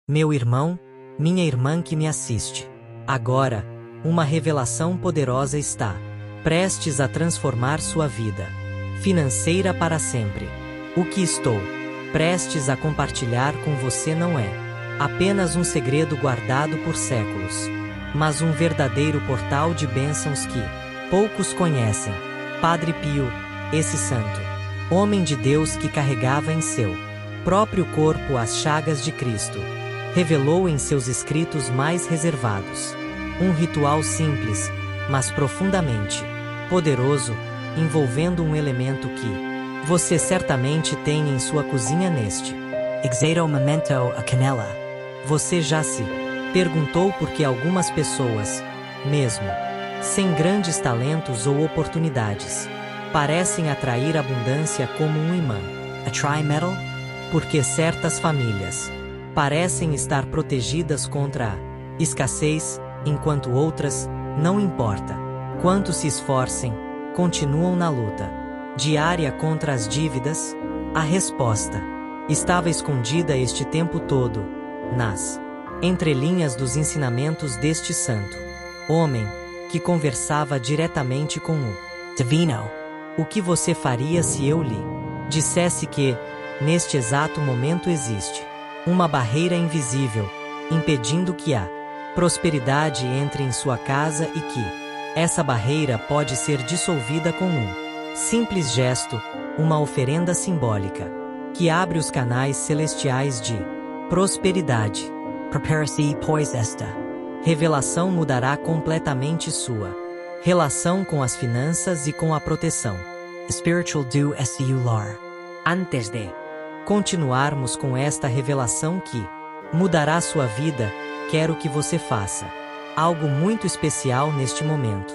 Meu irmão, minha irmã que me assiste. Agora, uma revelação poderosa está prestes a transformar sua vida financeira para sempre. O que estou prestes a compartilhar com você não é apenas um segredo guardado por séculos, mas um verdadeiro portal de bênçãos que poucos conhecem. Padre Pio, esse santo homem de Deus que carregava em seu próprio corpo as chagas de Cristo, revelou em seus escritos mais reservados um ritual simples, mas profundamente poderoso, envolvendo um elemento que você certamente tem em sua cozinha neste exato momento, a canela. Você já se perguntou por que algumas pessoas, mesmo sem grandes talentos ou oportunidades, parecem atrair abundância como um imã, a tri-metal? Porque certas famílias parecem estar protegidas contra a escassez, enquanto outras, não importa quanto se esforcem, continuam na luta diária contra as dívidas? A resposta estava escondida este tempo todo nas entrelinhas dos ensinamentos deste santo homem que conversava diretamente com o divino. O que você faria se eu lhe dissesse que, neste exato momento, existe uma barreira invisível impedindo que a prosperidade entre em sua casa e que essa barreira pode ser dissolvida com um simples gesto, uma oferenda simbólica que abre os canais celestiais de prosperidade? Prepare-se, pois esta revelação mudará completamente sua relação com as finanças e com a proteção spiritual do seu lar. Antes de continuarmos com esta revelação que mudará sua vida, quero que você faça algo muito especial neste momento.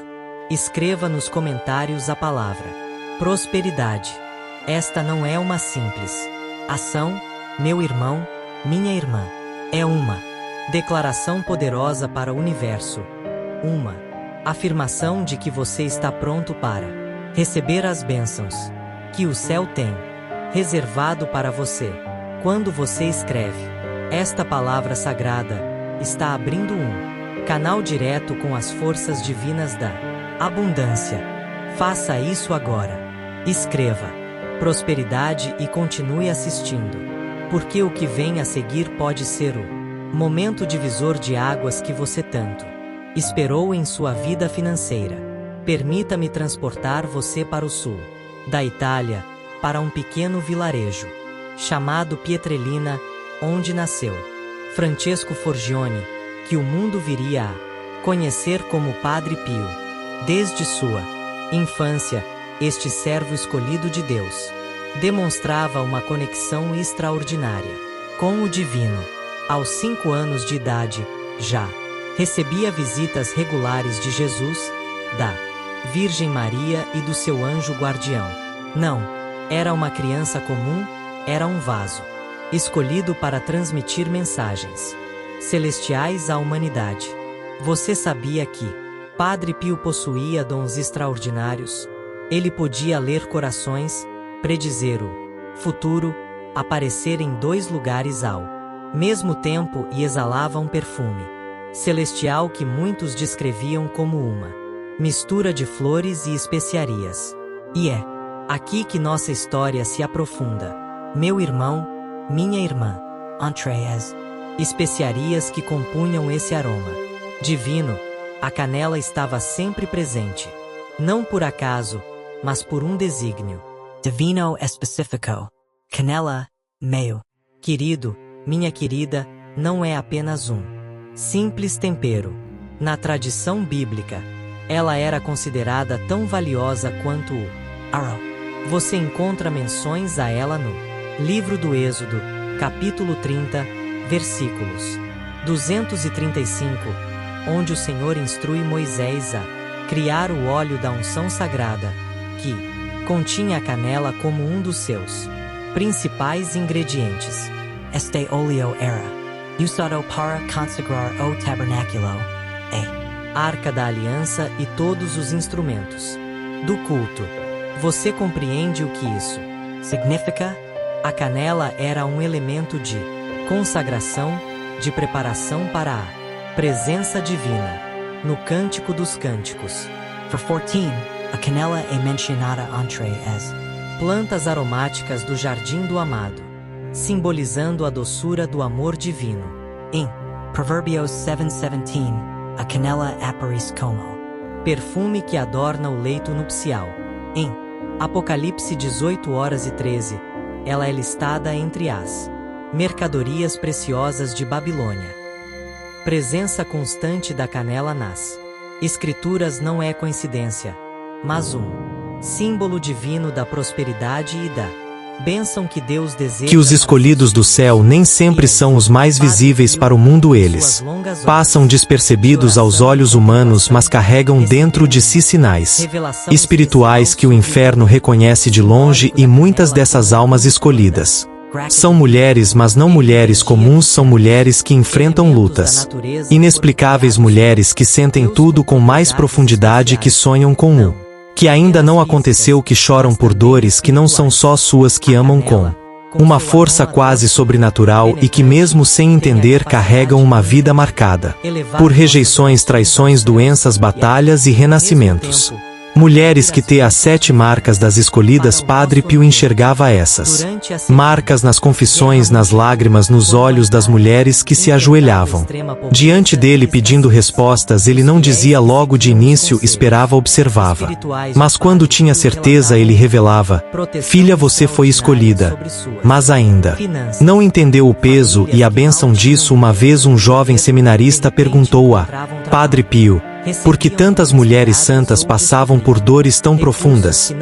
Escreva nos comentários a palavra prosperidade. Esta não é uma simples ação, meu irmão, minha irmã. É uma declaração poderosa para o universo. Uma afirmação de que você está pronto para receber as bênçãos que o céu tem reservado para você. Quando você escreve esta palavra sagrada, está abrindo um canal direto com as forças divinas da abundância. Faça isso agora. Escreva prosperidade e continue assistindo, porque o que vem a seguir pode ser o momento divisor de águas que você tanto esperou em sua vida financeira. Permita-me transportar você para o sul da Itália, para um pequeno vilarejo chamado Pietrelina, onde nasceu Francesco Forgione, que o mundo viria a conhecer como Padre Pio. Desde sua infância, este servo escolhido de Deus demonstrava uma conexão extraordinária com o divino. Aos 5 anos de idade, já recebia visitas regulares de Jesus, da Virgem Maria e do seu anjo guardião. Não era uma criança comum, era um vaso escolhido para transmitir mensagens celestiais à humanidade. Você sabia que Padre Pio possuía dons extraordinários? Ele podia ler corações, predizer o futuro, aparecer em 2 lugares ao mesmo tempo e exalava um perfume celestial que muitos descreviam como uma mistura de flores e especiarias. E é aqui que nossa história se aprofunda. Meu irmão, minha irmã, entre as especiarias que compunham esse aroma divino, a canela estava sempre presente. Não por acaso, mas por um desígnio divino específico. Canela, meu querido, minha querida, não é apenas um simples tempero. Na tradição bíblica, ela era considerada tão valiosa quanto o ouro. Você encontra menções a ela no livro do Êxodo, capítulo 30, versículos 235, onde o Senhor instrui Moisés a criar o óleo da unção sagrada, que continha a canela como um dos seus principais ingredientes. Este óleo era usado para consagrar o tabernáculo, a arca da aliança e todos os instrumentos do culto. Você compreende o que isso significa? A canela era um elemento de consagração, de preparação para a presença divina, no Cântico dos Cânticos. For 14, a canela é mencionada entre as plantas aromáticas do jardim do amado, simbolizando a doçura do amor divino. Em Provérbios 7:17, a canela aparece como perfume que adorna o leito nupcial. Em Apocalipse 18:13, ela é listada entre as mercadorias preciosas de Babilônia. Presença constante da canela nas Escrituras não é coincidência, mas um símbolo divino da prosperidade e da bênção que Deus deseja. Que os escolhidos do céu nem sempre são os mais visíveis para o mundo. Eles passam despercebidos aos olhos humanos, mas carregam dentro de si sinais espirituais que o inferno reconhece de longe, e muitas dessas almas escolhidas são mulheres, mas não mulheres comuns, são mulheres que enfrentam lutas inexplicáveis, mulheres que sentem tudo com mais profundidade, que sonham com o que ainda não aconteceu, que choram por dores que não são só suas, que amam com uma força quase sobrenatural e que, mesmo sem entender, carregam uma vida marcada por rejeições, traições, doenças, batalhas e renascimentos. Mulheres que têm as 7 marcas das escolhidas. Padre Pio enxergava essas marcas nas confissões, nas lágrimas, nos olhos das mulheres que se ajoelhavam diante dele pedindo respostas. Ele não dizia logo de início, esperava, observava. Mas quando tinha certeza, ele revelava: filha, você foi escolhida. Mas ainda não entendeu o peso e a bênção disso. Uma vez um jovem seminarista perguntou a Padre Pio: por que tantas mulheres santas passavam por dores tão profundas?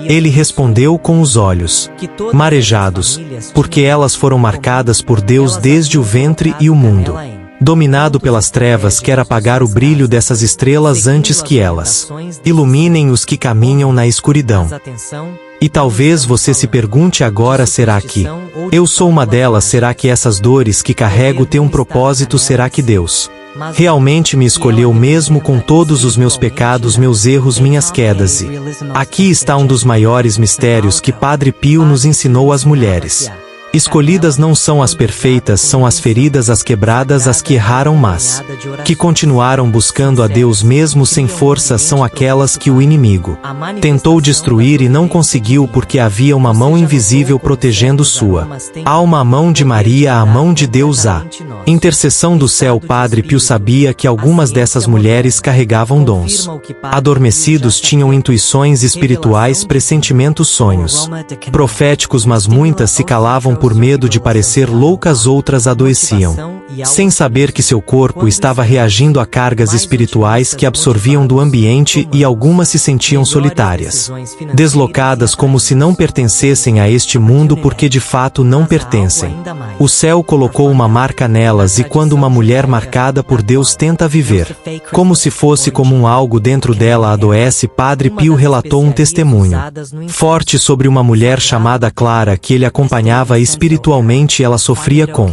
Ele respondeu com os olhos marejados: porque elas foram marcadas por Deus desde o ventre, e o mundo, dominado pelas trevas, quer apagar o brilho dessas estrelas antes que elas iluminem os que caminham na escuridão. E talvez você se pergunte agora: será que eu sou uma delas? Será que essas dores que carrego têm um propósito? Será que Deus realmente me escolheu, mesmo com todos os meus pecados, meus erros, minhas quedas? E aqui está um dos maiores mistérios que Padre Pio nos ensinou às mulheres. Escolhidas não são as perfeitas, são as feridas, as quebradas, as que erraram, mas que continuaram buscando a Deus mesmo sem força. São aquelas que o inimigo tentou destruir e não conseguiu, porque havia uma mão invisível protegendo sua alma, a mão de Maria, a mão de Deus, a intercessão do céu. Padre Pio sabia que algumas dessas mulheres carregavam dons adormecidos, tinham intuições espirituais, pressentimentos, sonhos proféticos, mas muitas se calavam por medo de parecer loucas, outras adoeciam, sem saber que seu corpo estava reagindo a cargas espirituais que absorviam do ambiente, e algumas se sentiam solitárias, deslocadas, como se não pertencessem a este mundo, porque de fato não pertencem. O céu colocou uma marca nelas, e quando uma mulher marcada por Deus tenta viver como se fosse comum, algo dentro dela adoece. Padre Pio relatou um testemunho forte sobre uma mulher chamada Clara, que ele acompanhava espiritualmente. Ela sofria com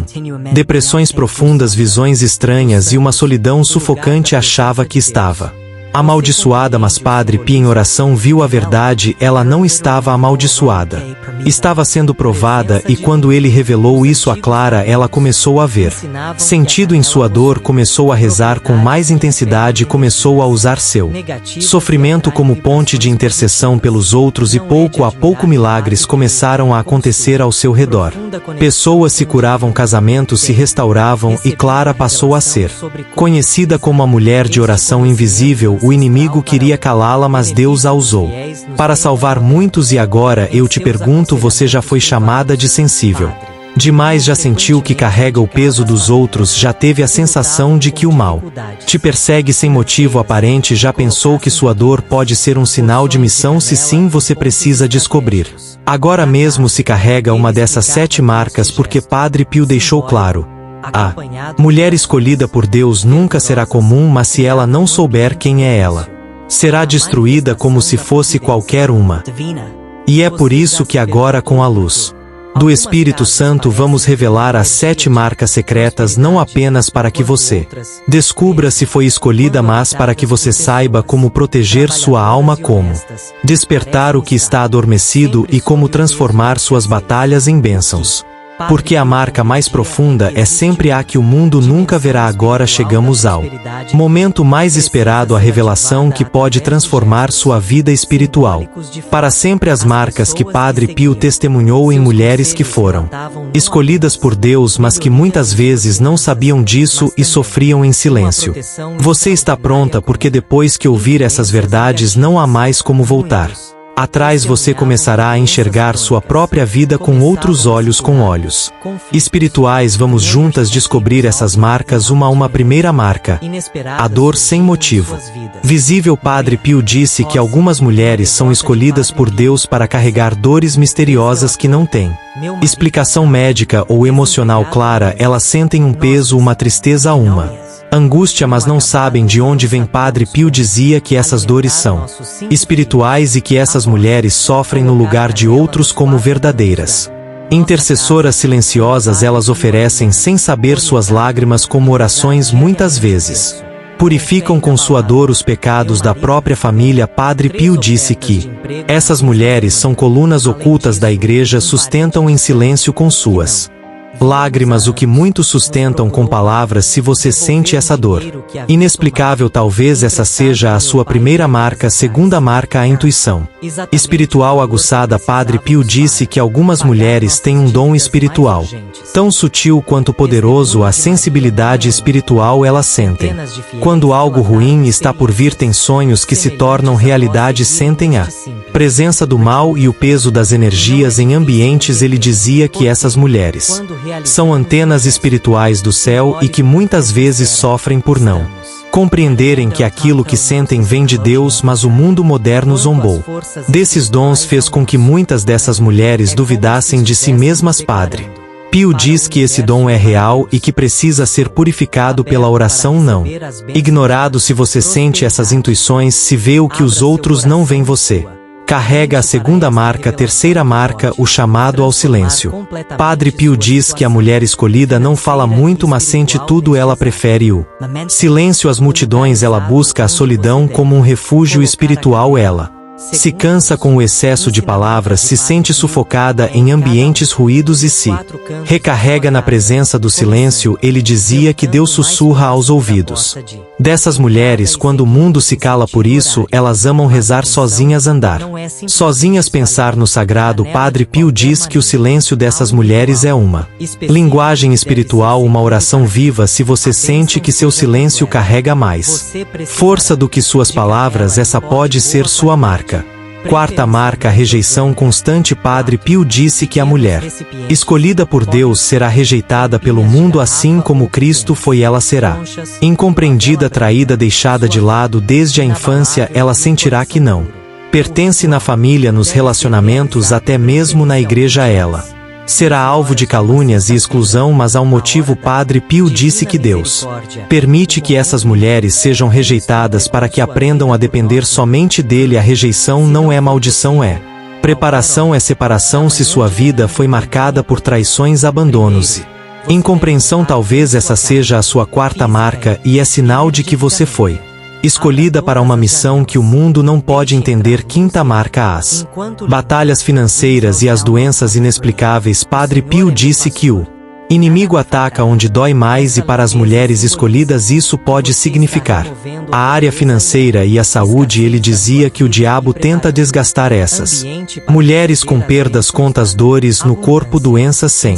depressões profundas, visões estranhas e uma solidão sufocante. Achava que estava amaldiçoada, mas Padre Pio, em oração, viu a verdade: ela não estava amaldiçoada, estava sendo provada. E quando ele revelou isso a Clara, ela começou a ver sentido em sua dor, começou a rezar com mais intensidade, começou a usar seu sofrimento como ponte de intercessão pelos outros, e pouco a pouco milagres começaram a acontecer ao seu redor. Pessoas se curavam, casamentos se restauravam, e Clara passou a ser conhecida como a mulher de oração invisível. O inimigo queria calá-la, mas Deus a usou para salvar muitos. E agora eu te pergunto: você já foi chamada de sensível demais? Já sentiu que carrega o peso dos outros? Já teve a sensação de que o mal te persegue sem motivo aparente? Já pensou que sua dor pode ser um sinal de missão? Se sim, você precisa descobrir agora mesmo se carrega uma dessas 7 marcas, porque Padre Pio deixou claro: a mulher escolhida por Deus nunca será comum, mas se ela não souber quem é ela, será destruída como se fosse qualquer uma. E é por isso que agora, com a luz do Espírito Santo, vamos revelar as 7 marcas secretas, não apenas para que você descubra se foi escolhida, mas para que você saiba como proteger sua alma, como despertar o que está adormecido e como transformar suas batalhas em bênçãos. Porque a marca mais profunda é sempre a que o mundo nunca verá. Agora chegamos ao momento mais esperado, a revelação que pode transformar sua vida espiritual. Para sempre as marcas que Padre Pio testemunhou em mulheres que foram escolhidas por Deus, mas que muitas vezes não sabiam disso e sofriam em silêncio. Você está pronta, porque depois que ouvir essas verdades não há mais como voltar atrás. Você começará a enxergar sua própria vida com outros olhos, com olhos espirituais. Vamos juntas descobrir essas marcas uma a uma. Primeira marca: a dor sem motivo. Visível. Padre Pio disse que algumas mulheres são escolhidas por Deus para carregar dores misteriosas que não têm explicação médica ou emocional clara. Elas sentem um peso, uma tristeza, uma angústia, mas não sabem de onde vem. Padre Pio dizia que essas dores são espirituais e que essas mulheres sofrem no lugar de outros como verdadeiras intercessoras silenciosas. Elas oferecem sem saber suas lágrimas como orações. Muitas vezes purificam com sua dor os pecados da própria família. Padre Pio disse que essas mulheres são colunas ocultas da igreja, sustentam em silêncio com suas lágrimas o que muitos sustentam com palavras. Se você sente essa dor inexplicável, talvez essa seja a sua primeira marca. Segunda marca: a intuição espiritual aguçada. Padre Pio disse que algumas mulheres têm um dom espiritual tão sutil quanto poderoso, a sensibilidade espiritual. Elas sentem quando algo ruim está por vir, têm sonhos que se tornam realidade, sentem a presença do mal e o peso das energias em ambientes. Ele dizia que essas mulheres são antenas espirituais do céu e que muitas vezes sofrem por não compreenderem que aquilo que sentem vem de Deus, mas o mundo moderno zombou desses dons, fez com que muitas dessas mulheres duvidassem de si mesmas. Padre Pio diz que esse dom é real e que precisa ser purificado pela oração, não ignorado. Se você sente essas intuições, se vê o que os outros não veem, você carrega a segunda marca. Terceira marca: o chamado ao silêncio. Padre Pio diz que a mulher escolhida não fala muito, mas sente tudo. Ela prefere o silêncio às multidões. Ela busca a solidão como um refúgio espiritual. Ela se cansa com o excesso de palavras, se sente sufocada em ambientes ruídos e se recarrega na presença do silêncio. Ele dizia que Deus sussurra aos ouvidos dessas mulheres quando o mundo se cala. Por isso, elas amam rezar sozinhas, andar sozinhas, pensar no sagrado. Padre Pio diz que o silêncio dessas mulheres é uma linguagem espiritual, uma oração viva. Se você sente que seu silêncio carrega mais força do que suas palavras, essa pode ser sua marca. Quarta marca: a rejeição constante. Padre Pio disse que a mulher escolhida por Deus será rejeitada pelo mundo, assim como Cristo foi. Ela será incompreendida, traída, deixada de lado desde a infância. Ela sentirá que não pertence na família, nos relacionamentos, até mesmo na igreja. Ela será alvo de calúnias e exclusão, mas há um motivo. Padre Pio disse que Deus permite que essas mulheres sejam rejeitadas para que aprendam a depender somente dele. A rejeição não é maldição, é preparação, é separação. Se sua vida foi marcada por traições, abandonos e incompreensão, talvez essa seja a sua quarta marca e é sinal de que você foi escolhida para uma missão que o mundo não pode entender. Quinta marca: as batalhas financeiras e as doenças inexplicáveis. Padre Pio disse que o inimigo ataca onde dói mais, e para as mulheres escolhidas isso pode significar a área financeira e a saúde. Ele dizia que o diabo tenta desgastar essas mulheres com perdas, contas, dores no corpo, doenças sem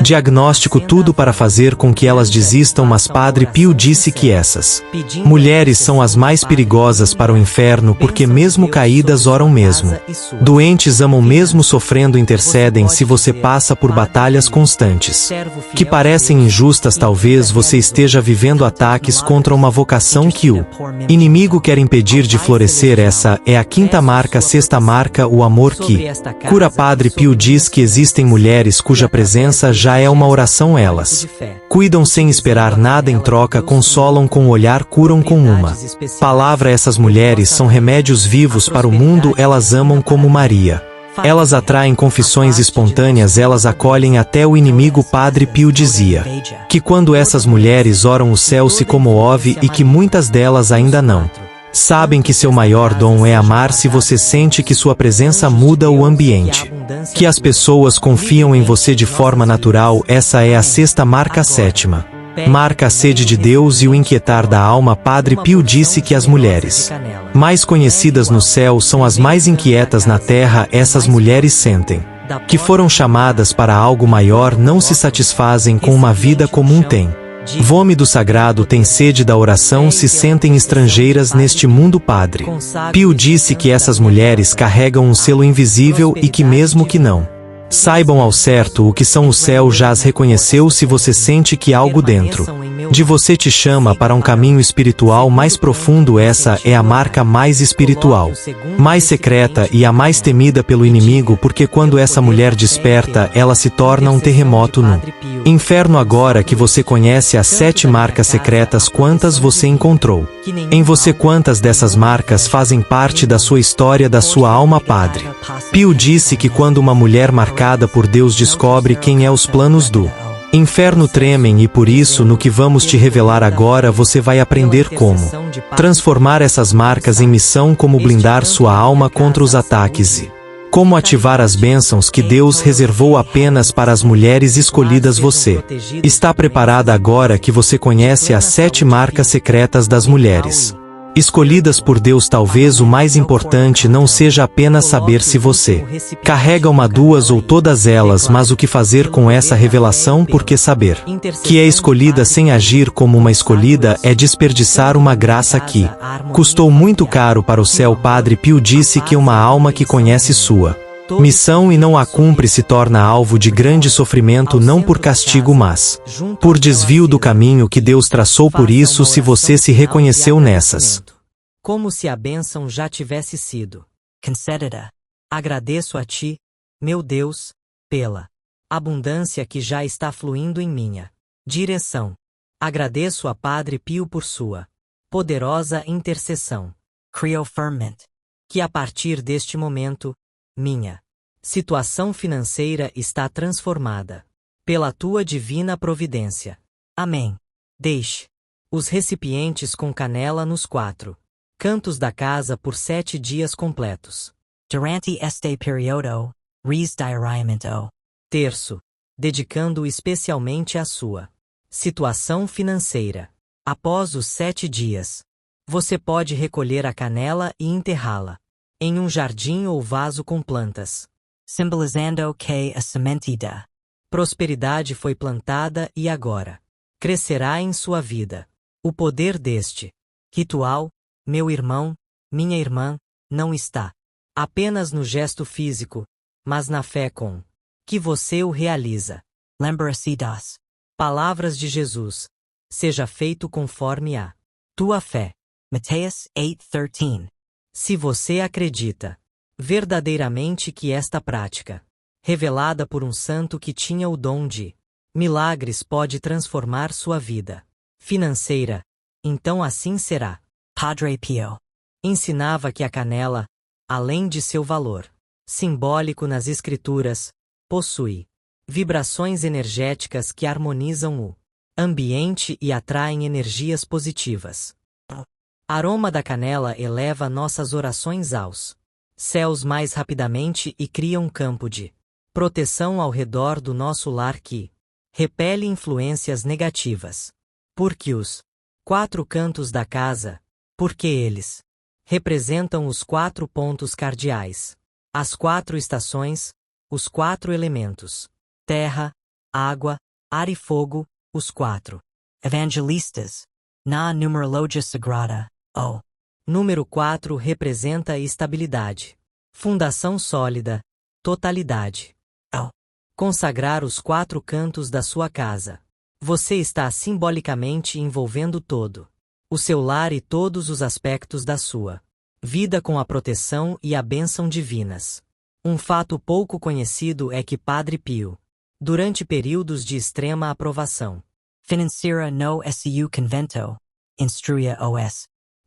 diagnóstico, tudo para fazer com que elas desistam. Mas Padre Pio disse que essas mulheres são as mais perigosas para o inferno, porque mesmo caídas oram, mesmo doentes amam, mesmo sofrendo intercedem. Se você passa por batalhas constantes que parecem injustas, talvez você esteja vivendo ataques contra uma vocação que o inimigo quer impedir de florescer. Essa é a quinta marca. Sexta marca: o amor que cura. Padre Pio diz que existem mulheres cuja presença já é uma oração. Elas cuidam sem esperar nada em troca, consolam com o olhar, curam com uma palavra. Essas mulheres são remédios vivos para o mundo. Elas amam como Maria. Elas atraem confissões espontâneas, elas acolhem até o inimigo. Padre Pio dizia que quando essas mulheres oram, o céu se comove e que muitas delas ainda não Sabem que seu maior dom é amar se você sente que sua presença muda o ambiente. Que as pessoas confiam em você de forma natural, essa é a sexta marca sétima. Marca a sede de Deus e o inquietar da alma. Padre Pio disse que as mulheres mais conhecidas no céu são as mais inquietas na terra. Essas mulheres sentem que foram chamadas para algo maior, não se satisfazem com uma vida comum. Têm fome do sagrado, têm sede da oração, se sentem estrangeiras neste mundo. Padre Pio disse que essas mulheres carregam um selo invisível e que mesmo que não saibam ao certo o que são, o céu já as reconheceu. Se você sente que algo dentro de você te chama para um caminho espiritual mais profundo, essa é a marca mais espiritual, mais secreta e a mais temida pelo inimigo, porque quando essa mulher desperta, ela se torna um terremoto no inferno. Agora que você conhece as 7 marcas secretas, quantas você encontrou em você? Quantas dessas marcas fazem parte da sua história, da sua alma? Padre Pio disse que quando uma mulher marcada por Deus descobre quem é, os planos do inferno tremem, e por isso, no que vamos te revelar agora, você vai aprender como transformar essas marcas em missão, como blindar sua alma contra os ataques e como ativar as bênçãos que Deus reservou apenas para as mulheres escolhidas. Você está preparada agora que você conhece as 7 marcas secretas das mulheres escolhidas por Deus? Talvez o mais importante não seja apenas saber se você carrega uma, 2 ou todas elas, mas o que fazer com essa revelação, porque saber que é escolhida sem agir como uma escolhida é desperdiçar uma graça que custou muito caro para o céu. Padre Pio disse que uma alma que conhece sua missão e não a cumpre se torna alvo de grande sofrimento, não por castigo, mas por desvio do caminho que Deus traçou. Por isso, se você se reconheceu nessas, como se a bênção já tivesse sido concedida, agradeço a Ti, meu Deus, pela abundância que já está fluindo em minha direção. Agradeço a Padre Pio por sua poderosa intercessão. Creo-ferment. Que a partir deste momento, minha situação financeira está transformada pela Tua divina providência. Amém. Deixe os recipientes com canela nos 4 cantos da casa por 7 dias completos. Durante este periodo, res diariamente. Terço, dedicando especialmente à sua situação financeira. Após os 7 dias, você pode recolher a canela e enterrá-la em um jardim ou vaso com plantas, simbolizando que a semente da prosperidade foi plantada e agora crescerá em sua vida. O poder deste ritual, meu irmão, minha irmã, não está apenas no gesto físico, mas na fé com que você o realiza. Lembra-se das palavras de Jesus: seja feito conforme a tua fé. Mateus 8:13. Se você acredita verdadeiramente que esta prática, revelada por um santo que tinha o dom de milagres, pode transformar sua vida financeira, então assim será. Padre Pio ensinava que a canela, além de seu valor simbólico nas Escrituras, possui vibrações energéticas que harmonizam o ambiente e atraem energias positivas. O aroma da canela eleva nossas orações aos céus mais rapidamente e cria um campo de proteção ao redor do nosso lar que repele influências negativas. Porque os 4 cantos da casa, porque eles representam os 4 pontos cardeais, as 4 estações, os 4 elementos: terra, água, ar e fogo, os 4 evangelistas na numerologia sagrada. O número 4 representa estabilidade, fundação sólida, totalidade. Ao consagrar os 4 cantos da sua casa, você está simbolicamente envolvendo todo o seu lar e todos os aspectos da sua vida com a proteção e a bênção divinas. Um fato pouco conhecido é que Padre Pio, durante períodos de extrema aprovação financeira no SU convento, instruía os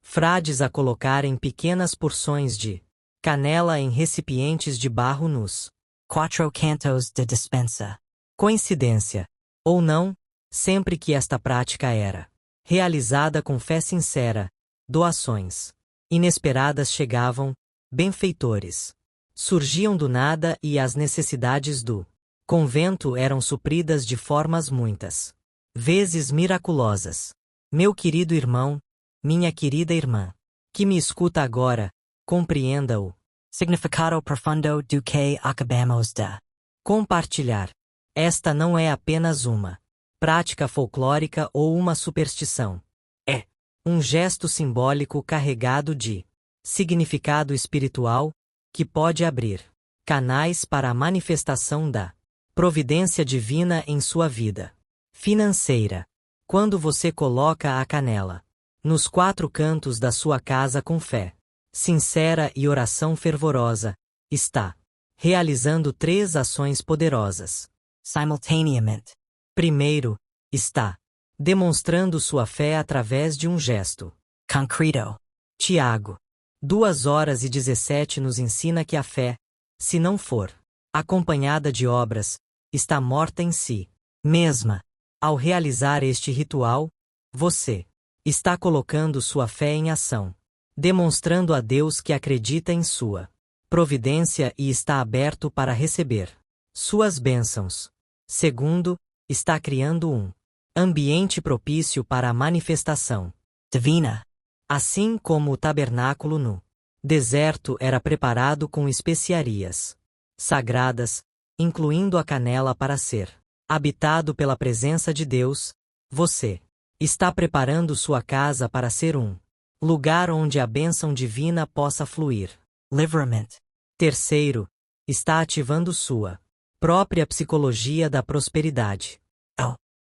frades a colocarem pequenas porções de canela em recipientes de barro nos 4 cantos de dispensa. Coincidência ou não, sempre que esta prática era realizada com fé sincera, doações Inesperadas chegavam, benfeitores. Surgiam do nada e as necessidades do convento eram supridas de formas muitas vezes miraculosas. Meu querido irmão, minha querida irmã, que me escuta agora, compreenda-o. Significado profundo do que acabamos de compartilhar. Esta não é apenas uma prática folclórica ou uma superstição. É um gesto simbólico carregado de significado espiritual que pode abrir canais para a manifestação da providência divina em sua vida financeira. Quando você coloca a canela nos 4 cantos da sua casa com fé sincera e oração fervorosa, está realizando 3 ações poderosas simultaneamente. Primeiro, está demonstrando sua fé através de um gesto Concreto. Tiago 2:17 nos ensina que a fé, se não for acompanhada de obras, está morta em si mesma. Ao realizar este ritual, você está colocando sua fé em ação, demonstrando a Deus que acredita em sua providência e está aberto para receber suas bênçãos. Segundo, está criando um ambiente propício para a manifestação divina. Assim como o tabernáculo no deserto era preparado com especiarias sagradas, incluindo a canela para ser habitado pela presença de Deus, você está preparando sua casa para ser um lugar onde a bênção divina possa fluir livremente. Terceiro, está ativando sua própria psicologia da prosperidade.